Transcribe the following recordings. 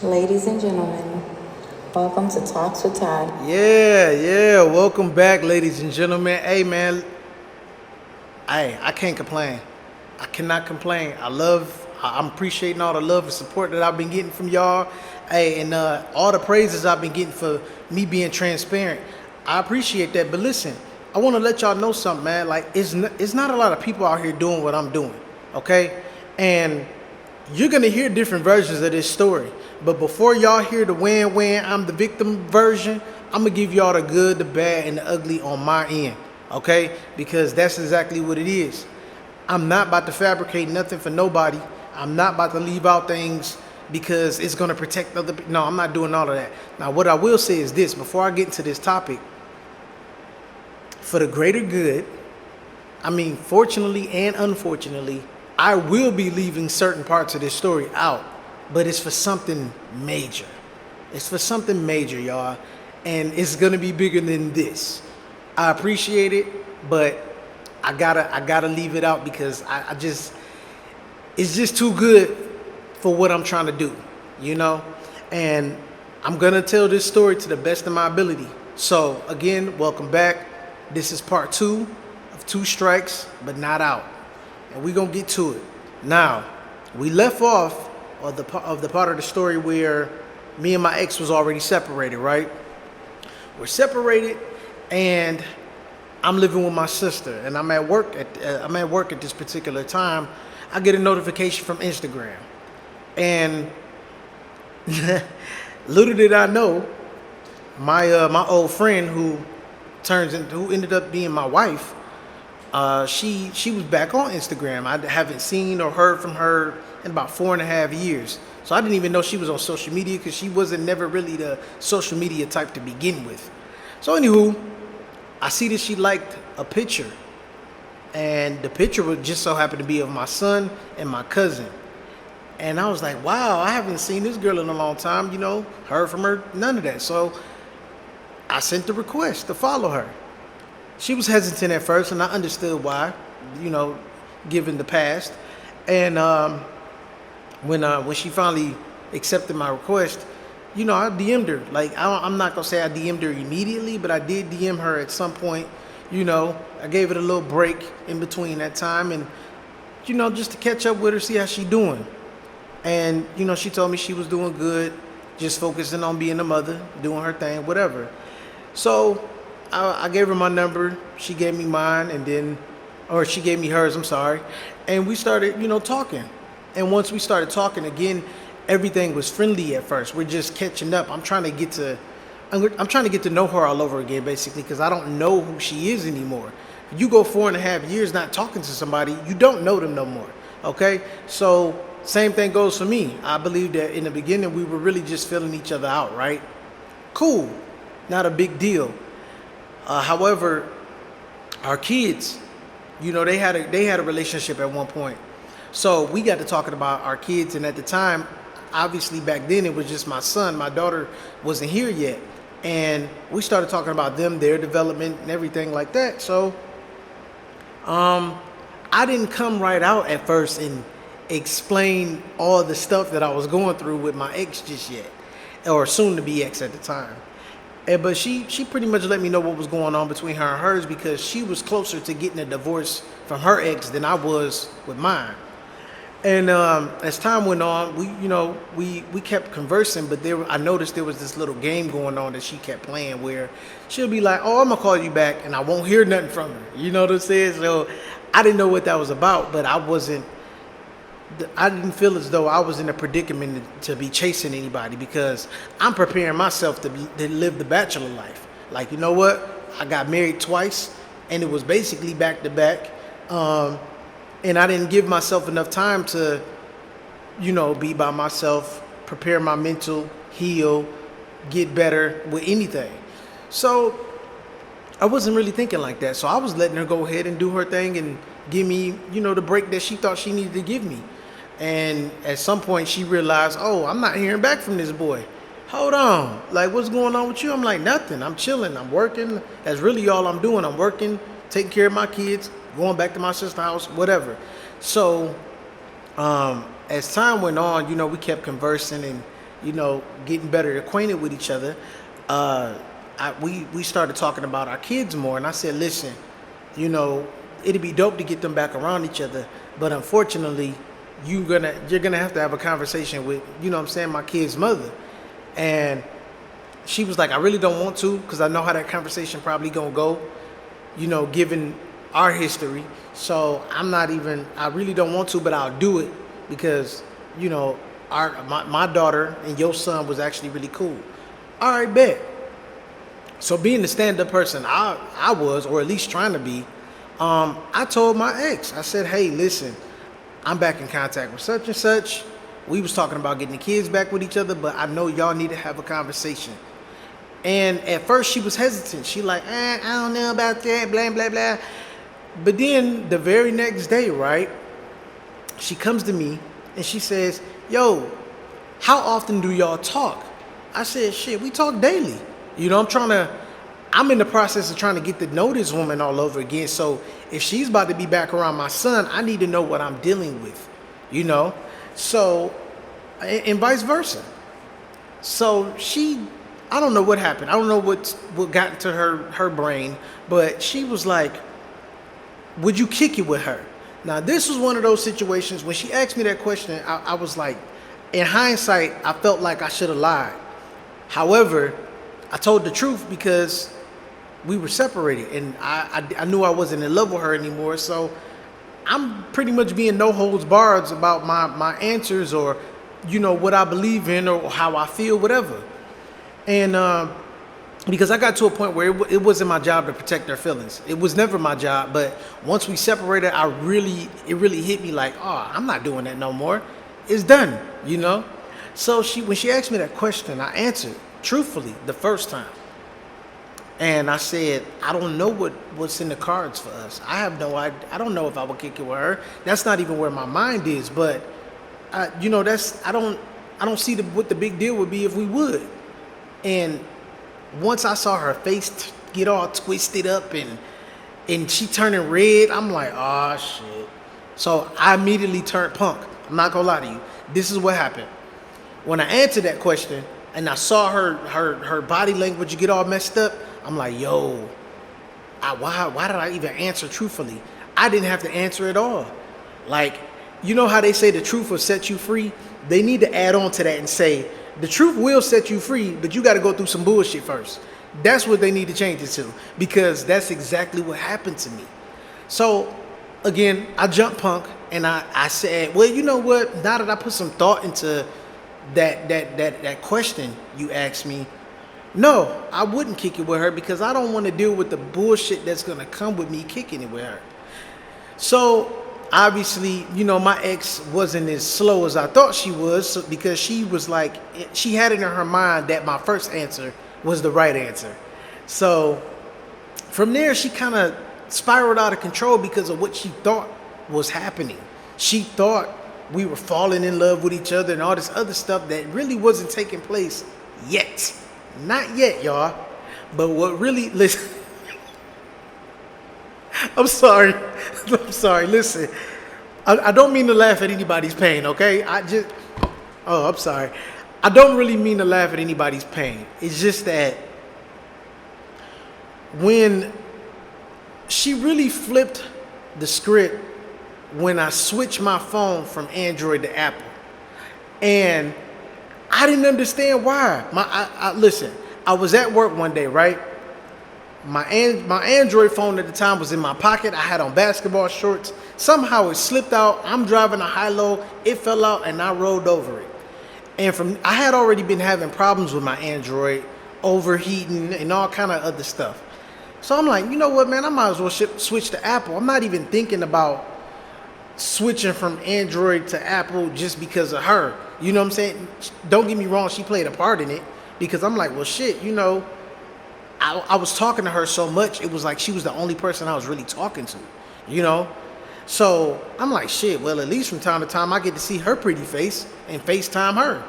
Ladies and gentlemen, welcome to Talks with Todd. Yeah. Welcome back, ladies and gentlemen. Hey, man, I can't complain. I cannot complain. I'm appreciating all the love and support that I've been getting from y'all. Hey, and all the praises I've been getting for me being transparent. I appreciate that. But listen, I want to let y'all know something, man. Like, it's not a lot of people out here doing what I'm doing, okay? And you're gonna hear different versions of this story. But before y'all hear the when I'm the victim version, I'm gonna give y'all the good, the bad, and the ugly on my end. Okay? Because that's exactly what it is. I'm not about to fabricate nothing for nobody. I'm not about to leave out things because it's gonna protect other people. No, I'm not doing all of that. Now what I will say is this before I get into this topic, for the greater good, I mean, fortunately and unfortunately, I will be leaving certain parts of this story out, but it's for something major. It's for something major, y'all, and it's gonna be bigger than this. I appreciate it, but I gotta leave it out because I just it's just too good for what I'm trying to do, you know? And I'm gonna tell this story to the best of my ability. So again, welcome back. This is part two of Two Strikes, but Not Out. And we're gonna get to it. Now, we left off of the part of the story where me and my ex was already separated, right? We're separated, and I'm living with my sister, and I'm at work at this particular time. I get a notification from Instagram, and little did I know, my old friend who ended up being my wife, she was back on Instagram. I haven't seen or heard from her in about 4.5 years. So I didn't even know she was on social media because she wasn't never really the social media type to begin with. So anywho, I see that she liked a picture, and the picture would just so happen to be of my son and my cousin. And I was like, wow, I haven't seen this girl in a long time, heard from her, none of that. So I sent the request to follow her. She was hesitant at first, and I understood why, given the past. And when she finally accepted my request, I DM'd her. Like, I'm not gonna say I DM'd her immediately, but I did DM her at some point. I gave it a little break in between that time, and just to catch up with her, see how she doing. And she told me she was doing good, just focusing on being a mother, doing her thing, whatever. So I gave her my number. She gave me mine, or she gave me hers. I'm sorry, and we started, talking. And once we started talking again, everything was friendly at first. We're just catching up. I'm trying to get to know her all over again, basically, because I don't know who she is anymore. You go 4.5 years not talking to somebody, you don't know them no more. Okay, so same thing goes for me. I believe that in the beginning we were really just filling each other out, right? Cool, not a big deal. However, our kids, they had a relationship at one point. So we got to talking about our kids, and at the time, obviously back then it was just my son. My daughter wasn't here yet, and we started talking about them, their development, and everything like that. So, I didn't come right out at first and explain all the stuff that I was going through with my ex just yet, or soon to be ex at the time. But she pretty much let me know what was going on between her and hers because she was closer to getting a divorce from her ex than I was with mine. And as time went on, we kept conversing, but I noticed there was this little game going on that she kept playing where she'll be like, "Oh, I'm gonna call you back," and I won't hear nothing from her. You know what I'm saying? So I didn't know what that was about, but I didn't feel as though I was in a predicament to be chasing anybody because I'm preparing myself to live the bachelor life. Like, you know what? I got married twice, and it was basically back to back. And I didn't give myself enough time to, be by myself, prepare my mental, heal, get better with anything. So I wasn't really thinking like that. So I was letting her go ahead and do her thing and give me, the break that she thought she needed to give me. And at some point she realized, oh, I'm not hearing back from this boy. Hold on. Like, what's going on with you? I'm like, nothing. I'm chilling. I'm working. That's really all I'm doing. I'm working, taking care of my kids, going back to my sister's house, whatever. So as time went on, we kept conversing and, getting better acquainted with each other, we started talking about our kids more, and I said, listen, you know, it'd be dope to get them back around each other, but unfortunately, you're gonna have to have a conversation with, my kid's mother. And she was like, I really don't want to, because I know how that conversation probably gonna go, given our history. So I really don't want to, but I'll do it because, my daughter and your son was actually really cool. All right, bet. So being the stand-up person I was, or at least trying to be, I told my ex, I said, hey, listen, I'm back in contact with such and such. We was talking about getting the kids back with each other, but I know y'all need to have a conversation. And at first she was hesitant. She like, I don't know about that, blah, blah, blah. But then the very next day, right, she comes to me and she says, yo, how often do y'all talk? I said, shit, we talk daily. I'm in the process of trying to get to know this woman all over again. So if she's about to be back around my son, I need to know what I'm dealing with, So, and vice versa. So I don't know what happened. I don't know what got into her brain, but she was like, would you kick it with her? Now, this was one of those situations when she asked me that question, I was like, in hindsight, I felt like I should have lied. However, I told the truth because we were separated and I knew I wasn't in love with her anymore. So I'm pretty much being no holds barred about my answers or, what I believe in or how I feel, whatever. And because I got to a point where it wasn't my job to protect their feelings. It was never my job. But once we separated, it really hit me like, oh, I'm not doing that no more. It's done, So when she asked me that question, I answered truthfully the first time. And I said, I don't know what's in the cards for us. I have no idea. I don't know if I would kick it with her. That's not even where my mind is. But, I don't see what the big deal would be if we would. And once I saw her face get all twisted up and she turning red, I'm like, oh, shit. So I immediately turned punk. I'm not going to lie to you. This is what happened. When I answered that question and I saw her body language get all messed up, I'm like, yo, why did I even answer truthfully? I didn't have to answer at all. Like, you know how they say the truth will set you free? They need to add on to that and say, the truth will set you free, but you got to go through some bullshit first. That's what they need to change it to, because that's exactly what happened to me. So, again, I jumped punk and I said, well, you know what? Now that I put some thought into that question you asked me, no, I wouldn't kick it with her because I don't want to deal with the bullshit that's going to come with me kicking it with her. So, obviously, my ex wasn't as slow as I thought she was because she was like, she had it in her mind that my first answer was the right answer. So, from there, she kind of spiraled out of control because of what she thought was happening. She thought we were falling in love with each other and all this other stuff that really wasn't taking place yet. Not yet, y'all. But what really, listen, I'm sorry. Listen, I don't mean to laugh at anybody's pain, okay? I'm sorry. I don't really mean to laugh at anybody's pain. It's just that when she really flipped the script when I switched my phone from Android to Apple. And I didn't understand why. Listen, I was at work one day, right? My Android phone at the time was in my pocket. I had on basketball shorts. Somehow it slipped out. I'm driving a high-low. It fell out and I rolled over it. And I had already been having problems with my Android, overheating and all kind of other stuff. So I'm like, you know what, man? I might as well switch to Apple. I'm not even thinking about switching from Android to Apple just because of her. You know what I'm saying? Don't get me wrong, she played a part in it because I'm like, well, shit, I was talking to her so much, it was like she was the only person I was really talking to, So I'm like, shit, well, at least from time to time I get to see her pretty face and FaceTime her.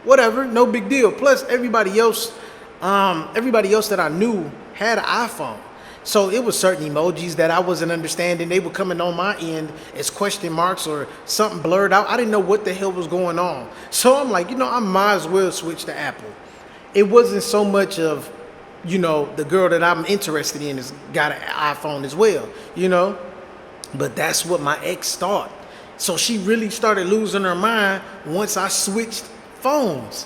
Whatever, no big deal. Plus, everybody else that I knew had an iPhone. So it was certain emojis that I wasn't understanding. They were coming on my end as question marks or something blurred out. I didn't know what the hell was going on. So I'm like, I might as well switch to Apple. It wasn't so much of, the girl that I'm interested in has got an iPhone as well. But that's what my ex thought. So she really started losing her mind once I switched phones.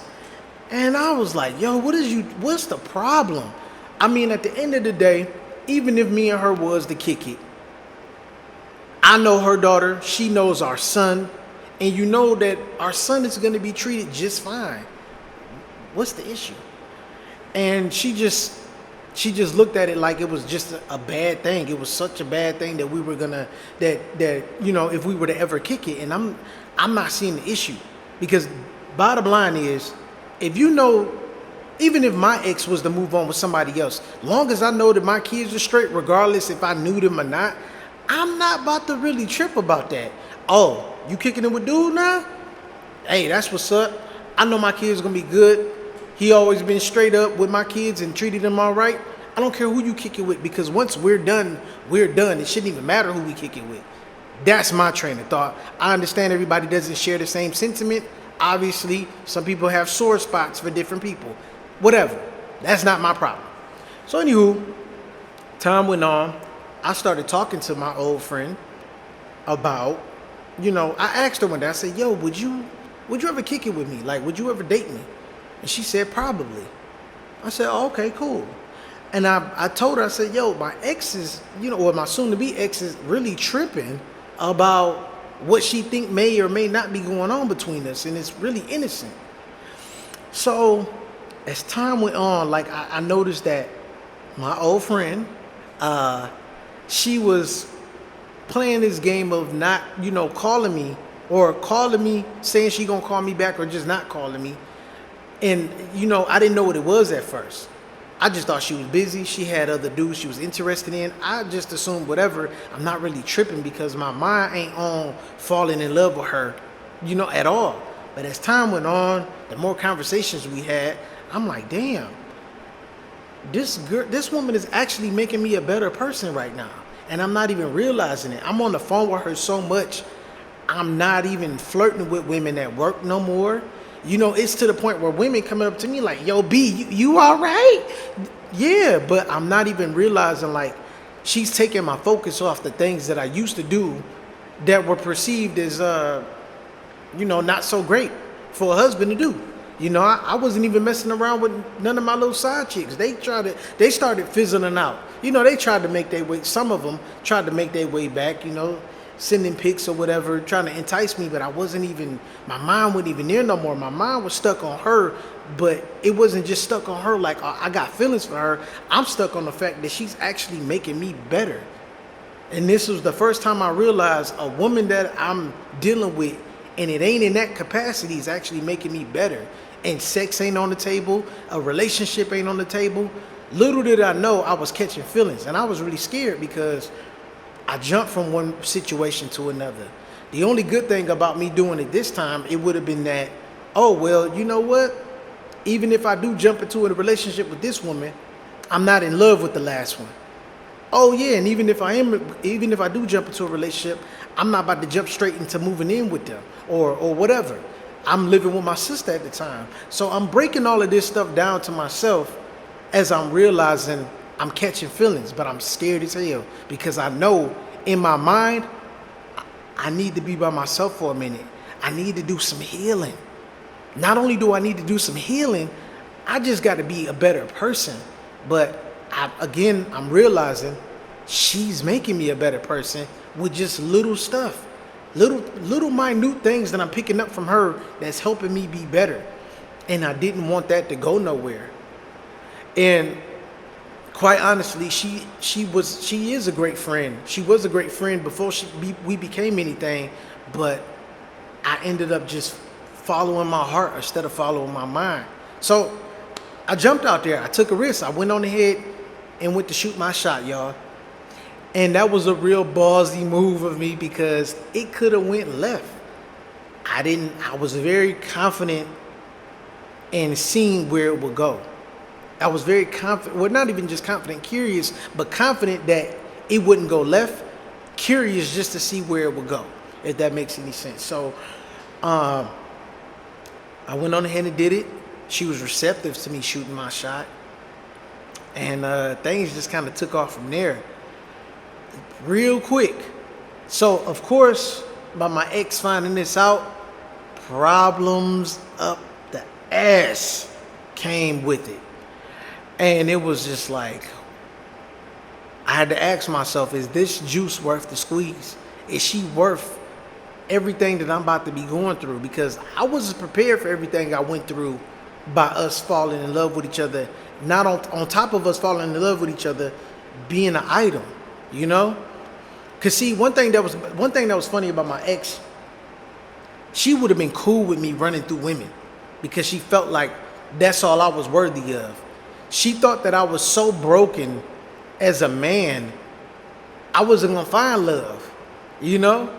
And I was like, yo, what's the problem? I mean, at the end of the day, even if me and her was to kick it, I know her daughter, she knows our son, and you know that our son is going to be treated just fine. What's the issue? And she just looked at it like it was just a bad thing. It was such a bad thing that we were gonna that if we were to ever kick it. And I'm not seeing the issue, because bottom line is, even if my ex was to move on with somebody else, long as I know that my kids are straight, regardless if I knew them or not, I'm not about to really trip about that. Oh, you kicking it with dude now? Hey, that's what's up. I know my kids gonna be good. He always been straight up with my kids and treated them all right. I don't care who you kick it with, because once we're done, we're done. It shouldn't even matter who we kick it with. That's my train of thought. I understand everybody doesn't share the same sentiment. Obviously, some people have sore spots for different people. Whatever. That's not my problem. So anywho, time went on. I started talking to my old friend about, I asked her one day, I said, yo, would you ever kick it with me? Like, would you ever date me? And she said, probably. I said, oh, okay, cool. And I told her, I said, yo, my ex is, or my soon-to-be ex is really tripping about what she think may or may not be going on between us, and it's really innocent. So as time went on, like I noticed that my old friend, she was playing this game of not, calling me, or calling me, saying she gonna call me back, or just not calling me. And, I didn't know what it was at first. I just thought she was busy. She had other dudes she was interested in. I just assumed whatever. I'm not really tripping, because my mind ain't on falling in love with her, at all. But as time went on, the more conversations we had, I'm like, damn, this woman is actually making me a better person right now. And I'm not even realizing it. I'm on the phone with her so much, I'm not even flirting with women at work no more. It's to the point where women coming up to me like, yo, B, you all right? Yeah, but I'm not even realizing, like, she's taking my focus off the things that I used to do that were perceived as, not so great for a husband to do. I wasn't even messing around with none of my little side chicks. They started fizzling out. They tried to make their way, some of them tried to make their way back, sending pics or whatever, trying to entice me, but my mind wasn't even there no more. My mind was stuck on her, but it wasn't just stuck on her like I got feelings for her. I'm stuck on the fact that she's actually making me better. And this was the first time I realized a woman that I'm dealing with, and it ain't in that capacity, is actually making me better. And sex ain't on the table, a relationship ain't on the table. Little did I know I was catching feelings, and I was really scared because I jumped from one situation to another. The only good thing about me doing it this time, it would have been that, oh, well, you know what? Even if I do jump into a relationship with this woman, I'm not in love with the last one. Oh yeah, and even if I do jump into a relationship, I'm not about to jump straight into moving in with them or whatever. I'm living with my sister at the time. So I'm breaking all of this stuff down to myself as I'm realizing I'm catching feelings, but I'm scared as hell, because I know in my mind, I need to be by myself for a minute. I need to do some healing. Not only do I need to do some healing, I just got to be a better person. But I'm realizing she's making me a better person with just little stuff, little minute things that I'm picking up from her that's helping me be better. And I didn't want that to go nowhere. And quite honestly, she is a great friend. She was a great friend before we became anything, but I ended up just following my heart instead of following my mind. So I jumped out there. I took a risk. I went on ahead and went to shoot my shot, y'all. And that was a real ballsy move of me, because it could have went left. I was very confident in seeing where it would go. I was very confident, well, not even just confident, curious, but confident that it wouldn't go left, curious just to see where it would go, if that makes any sense. So I went on ahead and did it. She was receptive to me shooting my shot. And things just kind of took off from there real quick. So, of course, by my ex finding this out, problems up the ass came with it. And it was just like, I had to ask myself, is this juice worth the squeeze? Is she worth everything that I'm about to be going through? Because I wasn't prepared for everything I went through by us falling in love with each other. Not on top of us falling in love with each other, being an item, you know? Cause see, one thing that was funny about my ex, she would have been cool with me running through women because she felt like that's all I was worthy of. She thought that I was so broken as a man, I wasn't gonna find love, you know?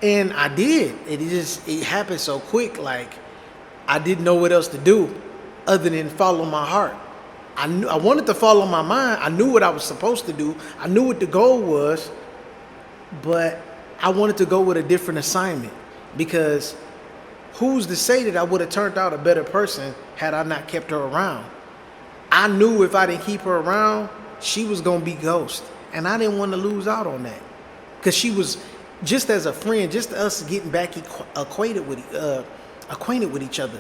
And I did. It happened so quick, like I didn't know what else to do other than follow my heart. I wanted to follow my mind. I knew what I was supposed to do. I knew what the goal was, but I wanted to go with a different assignment because who's to say that I would have turned out a better person had I not kept her around? I knew if I didn't keep her around, she was going to be ghost. And I didn't want to lose out on that. Because she was, just as a friend, just us getting back acquainted with each other,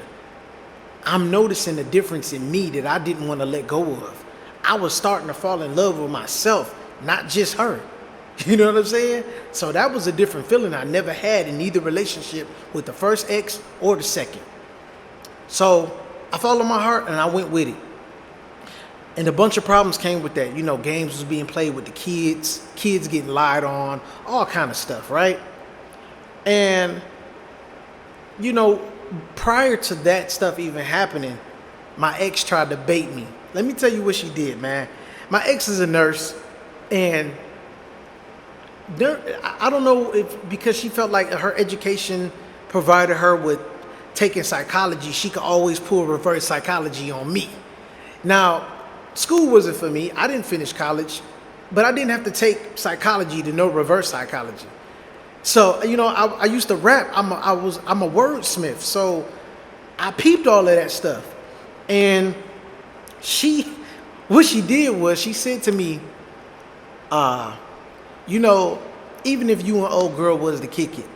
I'm noticing the difference in me that I didn't want to let go of. I was starting to fall in love with myself, not just her. You know what I'm saying? So that was a different feeling I never had in either relationship with the first ex or the second. So I followed my heart and I went with it. And a bunch of problems came with that. You know, games was being played with the kids getting lied on, all kind of stuff, right? And, you know, prior to that stuff even happening, my ex tried to bait me. Let me tell you what she did, man. My ex is a nurse, and I don't know if because she felt like her education provided her with taking psychology, she could always pull reverse psychology on me. Now, school wasn't for me. I didn't finish college, but I didn't have to take psychology to know reverse psychology. So, you know, I used to rap. I'm a wordsmith. So I peeped all of that stuff. And what she did was she said to me, you know, even if you and old girl was to kick it,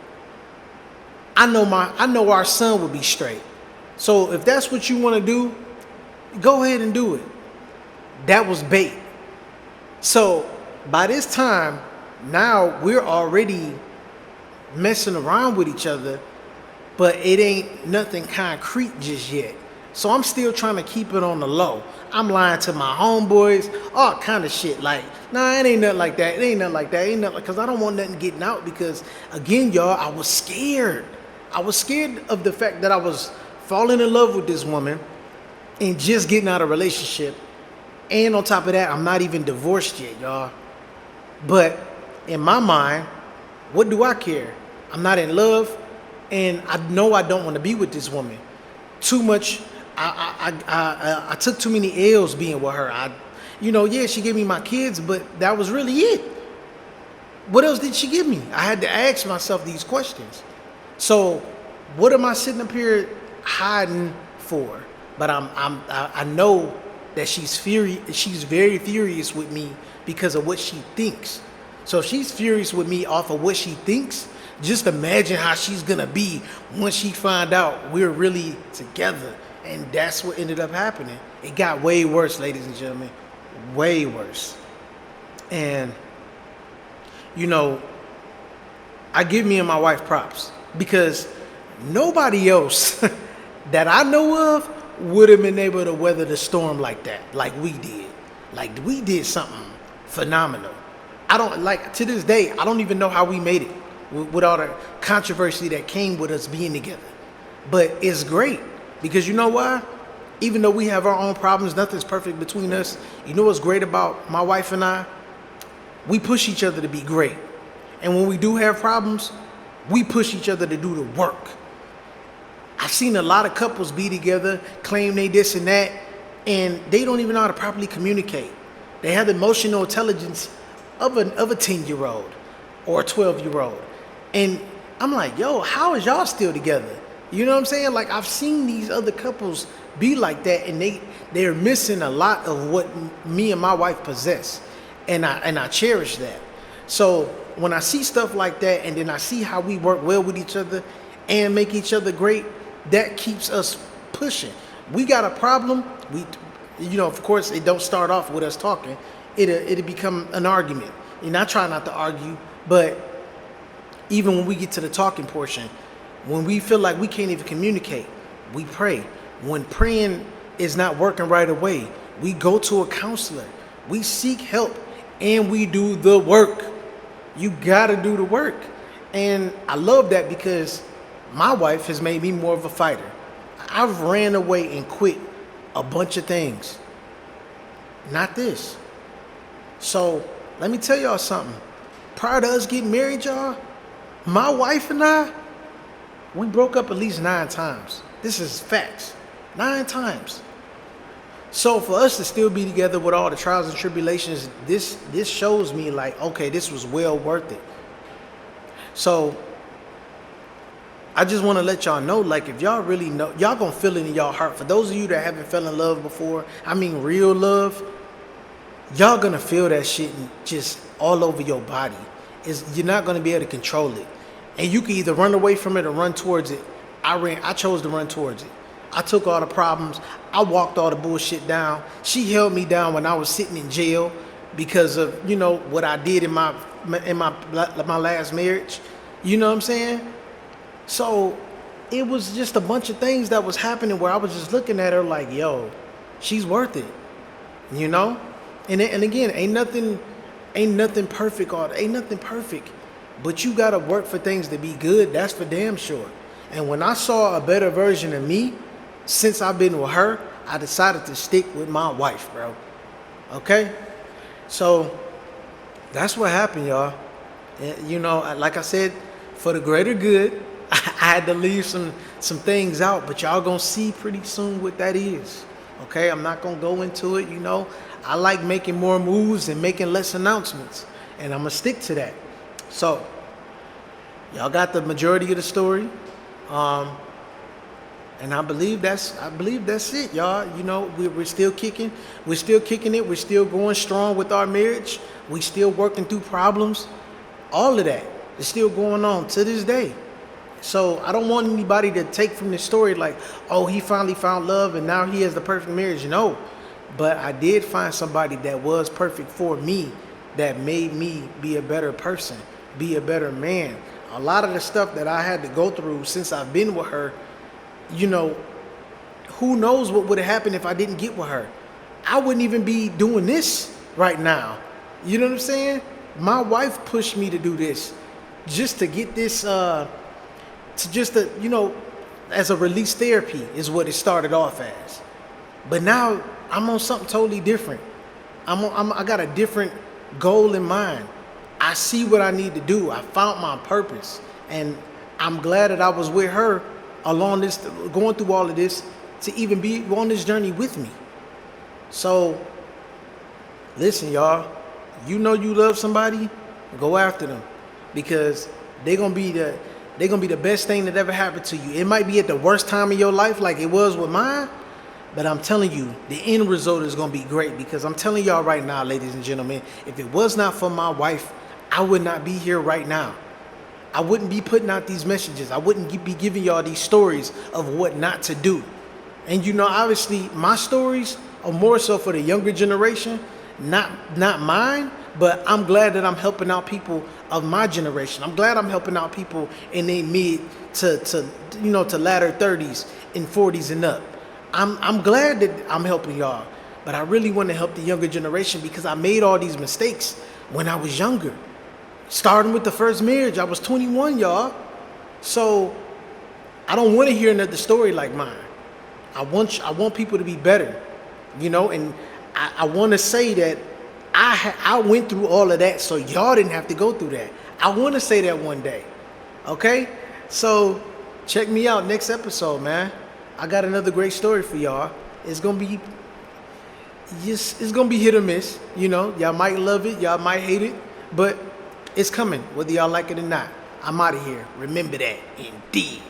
I know our son would be straight. So if that's what you want to do, go ahead and do it. That was bait. So by this time, now we're already messing around with each other, but it ain't nothing concrete just yet. So I'm still trying to keep it on the low. I'm lying to my homeboys, all kind of shit. Like, nah, it ain't nothing like that. It ain't nothing like that. It ain't nothing, because I don't want nothing getting out. Because again, y'all, I was scared. I was scared of the fact that I was falling in love with this woman and just getting out of a relationship. And on top of that, I'm not even divorced yet, y'all. But in my mind, what do I care? I'm not in love, and I know I don't want to be with this woman. Too much. I took too many L's being with her. Yeah, she gave me my kids, but that was really it. What else did she give me? I had to ask myself these questions. So, what am I sitting up here hiding for? But I know that she's very furious with me because of what she thinks. So if she's furious with me off of what she thinks, just imagine how she's gonna be once she find out we're really together. And that's what ended up happening. It got way worse, ladies and gentlemen, way worse. And, you know, I give me and my wife props because nobody else that I know of would have been able to weather the storm like that, like we did. Like we did something phenomenal. To this day, I don't even know how we made it with all the controversy that came with us being together. But it's great because you know why? Even though we have our own problems, nothing's perfect between us. You know what's great about my wife and I? We push each other to be great. And when we do have problems, we push each other to do the work. I've seen a lot of couples be together, claim they this and that, and they don't even know how to properly communicate. They have the emotional intelligence of a 10-year-old or a 12-year-old. And I'm like, yo, how is y'all still together? You know what I'm saying? Like, I've seen these other couples be like that, and they're missing a lot of what me and my wife possess. And I cherish that. So when I see stuff like that, and then I see how we work well with each other and make each other great, that keeps us pushing. We got a problem, of course, it don't start off with us talking. It'll become an argument. And I try not to argue, but even when we get to the talking portion, when we feel like we can't even communicate, we pray. When praying is not working right away, we go to a counselor. We seek help, and we do the work. You gotta do the work. And I love that because my wife has made me more of a fighter. I've ran away and quit a bunch of things. Not this. So let me tell y'all something. Prior to us getting married, y'all, my wife and I, we broke up at least 9 times. This is facts. 9 times. So for us to still be together with all the trials and tribulations, this shows me like, okay, this was well worth it. So I just want to let y'all know, like, if y'all really know, y'all gonna feel it in y'all heart. For those of you that haven't fell in love before, I mean real love, y'all gonna feel that shit just all over your body. You're not gonna be able to control it. And you can either run away from it or run towards it. I chose to run towards it. I took all the problems. I walked all the bullshit down. She held me down when I was sitting in jail because of, what I did in my last marriage. You know what I'm saying? So it was just a bunch of things that was happening where I was just looking at her like, yo, she's worth it. And again, ain't nothing perfect, ain't nothing perfect. But you gotta work for things to be good. That's for damn sure. And when I saw a better version of me since I've been with her, I decided to stick with my wife, bro. Okay? So that's what happened, y'all. And, like I said, for the greater good, I had to leave some things out, but y'all gonna see pretty soon what that is. Okay? I'm not gonna go into it, I like making more moves and making less announcements, and I'm gonna stick to that. So y'all got the majority of the story. And I believe that's it, y'all. We're still kicking. We're still kicking it. We're still going strong with our marriage. We still working through problems. All of that is still going on to this day. So I don't want anybody to take from this story like, oh, he finally found love and now he has the perfect marriage. No. But I did find somebody that was perfect for me, that made me be a better person, be a better man. A lot of the stuff that I had to go through since I've been with her, who knows what would have happened if I didn't get with her. I wouldn't even be doing this right now. You know what I'm saying? My wife pushed me to do this just to get this, as a release therapy is what it started off as. But now I'm on something totally different. I got a different goal in mind. I see what I need to do. I found my purpose. And I'm glad that I was with her along this, going through all of this, to even be on this journey with me. So, listen, y'all. You love somebody, go after them. Because they're gonna be the best thing that ever happened to you. It might be at the worst time of your life like it was with mine, but I'm telling you, the end result is going to be great, because I'm telling y'all right now, ladies and gentlemen, if it was not for my wife, I would not be here right now. I wouldn't be putting out these messages. I wouldn't be giving y'all these stories of what not to do. And obviously, my stories are more so for the younger generation, not mine, but I'm glad that I'm helping out people of my generation. I'm glad I'm helping out people in their mid to latter 30s and 40s and up. I'm glad that I'm helping y'all, but I really want to help the younger generation because I made all these mistakes when I was younger. Starting with the first marriage, I was 21, y'all. So I don't want to hear another story like mine. I want people to be better, and I want to say that I went through all of that so y'all didn't have to go through that. I want to say that one day, okay? So check me out next episode, man. I got another great story for y'all. It's going to be yes, it's gonna be hit or miss. You know, y'all might love it, y'all might hate it, but it's coming, whether y'all like it or not. I'm out of here. Remember that, indeed.